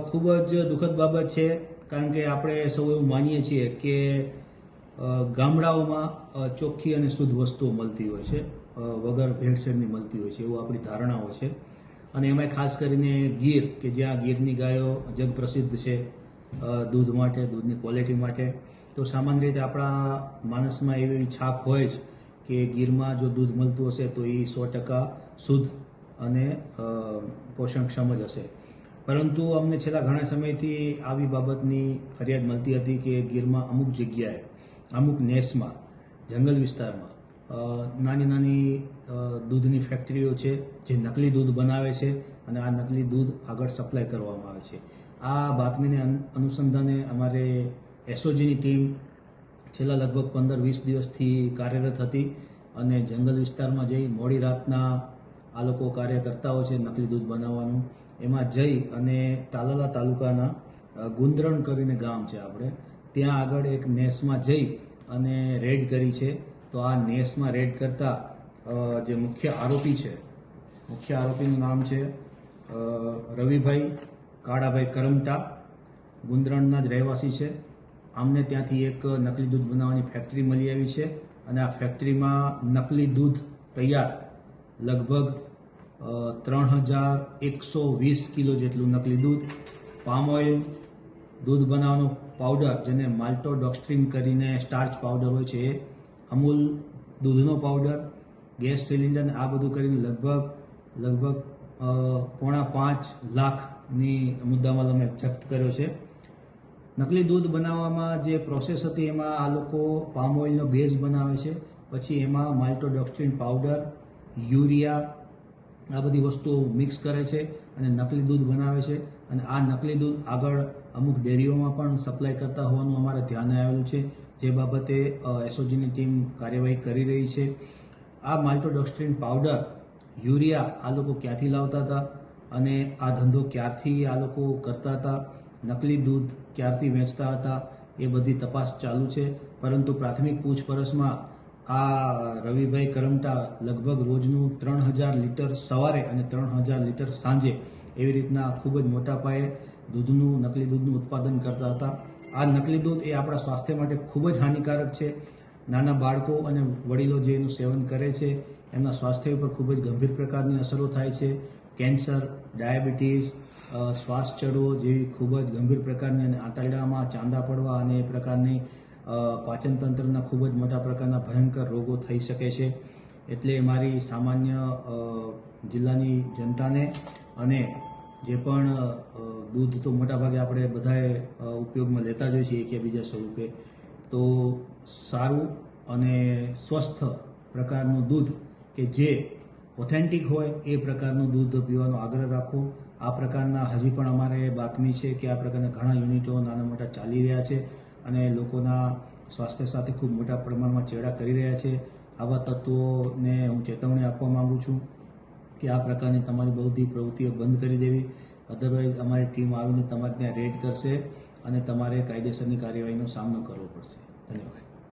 ખૂબ જ દુઃખદ બાબત છે, કારણ કે આપણે સૌ એવું માનીએ છીએ કે ગામડાઓમાં ચોખ્ખી અને શુદ્ધ વસ્તુઓ મળતી હોય છે, વગર ભેળસેળની મળતી હોય છે, એવું આપણી ધારણાઓ છે. અને એમાં ખાસ કરીને ગીર, કે જ્યાં ગીરની ગાયો જગ પ્રસિદ્ધ છે દૂધ માટે, દૂધની ક્વોલિટી માટે. તો સામાન્ય રીતે આપણા માણસમાં એવી છાપ હોય જ કે ગીરમાં જો દૂધ મળતું હશે તો એ 100% શુદ્ધ અને પોષણક્ષમ જ હશે. પરંતુ અમને છેલ્લા ઘણા સમયથી આવી બાબતની ફરિયાદ મળતી હતી કે ગીરમાં અમુક જગ્યાએ, અમુક નેસમાં, જંગલ વિસ્તારમાં નાની નાની દૂધની ફેક્ટરીઓ છે જે નકલી દૂધ બનાવે છે અને આ નકલી દૂધ આગળ સપ્લાય કરવામાં આવે છે. આ બાતમીને અનુસંધાને અમારે એસઓજીની ટીમ છેલ્લા લગભગ 15-20 દિવસથી કાર્યરત હતી અને જંગલ વિસ્તારમાં જઈ મોડી રાતના આ લોકો કાર્ય કરતા હોય છે નકલી દૂધ બનાવવાનું. એમાં જઈ અને તાલાલા તાલુકાના ગુંદરણ કરીને ગામ છે આપણે, ત્યાં આગળ એક નેસમાં જઈ અને રેડ કરી છે. તો આ નેસમાં રેડ કરતા જે મુખ્ય આરોપી છે, મુખ્ય આરોપીનું નામ છે રવિભાઈ કાળાભાઈ કરમટા, ગુંદરણના જ રહેવાસી છે. આમને ત્યાંથી એક નકલી દૂધ બનાવવાની ફેક્ટરી મળી આવી છે અને આ ફેક્ટરીમાં નકલી દૂધ તૈયાર લગભગ 3120 કિલો જેટલું નકલી દૂધ, પામ ઓઇલ, દૂધ બનાવવાનો પાવડર જેને માલ્ટોડોક્સ્ટ્રીન કરીને સ્ટાર્ચ પાવડર હોય છે એ, અમૂલ દૂધનો પાવડર, ગેસ સિલિન્ડર, આ બધું કરીને લગભગ 4.5 લાખની મુદ્દામાલ અમે જપ્ત કર્યો છે. નકલી દૂધ બનાવવામાં જે પ્રોસેસ હતી એમાં આ લોકો પામ ઓઇલનો બેઝ બનાવે છે, પછી એમાં માલ્ટોડોક્સ્ટ્રીન પાવડર, યુરિયા, આ બધી વસ્તુઓ મિક્સ કરે છે અને નકલી દૂધ બનાવે છે. અને આ નકલી દૂધ આગળ અમુક ડેરીઓમાં પણ સપ્લાય કરતા હોવાનું અમારે ધ્યાને આવેલું છે, જે બાબતે એસઓજીની ટીમ કાર્યવાહી કરી રહી છે. આ માલ્ટોડોક્સ્ટ્રીન પાવડર, યુરિયા આ લોકો ક્યાંથી લાવતા હતા અને આ ધંધો ક્યારથી આ લોકો કરતા હતા, નકલી દૂધ ક્યારથી વેચતા હતા, એ બધી તપાસ ચાલુ છે. પરંતુ પ્રાથમિક પૂછપરછમાં આ રવિભાઈ કરમટા લગભગ રોજનું 3000 લીટર સવારે અને 3000 લીટર સાંજે એવી રીતના ખૂબ જ મોટા પાયે નકલી દૂધનું ઉત્પાદન કરતા હતા. આ નકલી દૂધ એ આપણા સ્વાસ્થ્ય માટે ખૂબ જ હાનિકારક છે. નાના બાળકો અને વડીલો જે એનું સેવન કરે છે એમના સ્વાસ્થ્ય ઉપર ખૂબ જ ગંભીર પ્રકારની અસરો થાય છે. કેન્સર, ડાયાબિટીસ, શ્વાસ ચડવો જેવી ખૂબ જ ગંભીર પ્રકારની અને આંતરડામાં ચાંદા પડવા અને એ પ્રકારની પાચન તંત્રના ખૂબ જ મોટા પ્રકારના ભયંકર રોગો થઈ શકે છે. એટલે મારી સામાન્ય જિલ્લાની જનતાને અને જે પણ દૂધ તો મોટાભાગે આપણે બધાએ ઉપયોગમાં લેતા જ હોઈએ છીએ એકબીજા સ્વરૂપે, તો સારું અને સ્વસ્થ પ્રકારનું દૂધ કે જે ઓથેન્ટિક હોય એ પ્રકારનું દૂધ પીવાનો આગ્રહ રાખો. આ પ્રકારના હજી પણ અમારે બાતમી છે કે આ પ્રકારના ઘણા યુનિટો નાના મોટા ચાલી રહ્યા છે અને લોકોના સ્વાસ્થ્ય સાથે ખૂબ મોટા પ્રમાણમાં ચેડા કરી રહ્યા છે. આવા તત્વોને હું ચેતવણી આપવા માંગુ છું કે આ પ્રકારની તમારી બધી પ્રવૃત્તિઓ બંધ કરી દેવી, અધરવાઇઝ અમારી ટીમ આવીને તમારે ત્યાં રેડ કરશે અને તમારે કાયદેસરની કાર્યવાહીનો સામનો કરવો પડશે. ધન્યવાદ.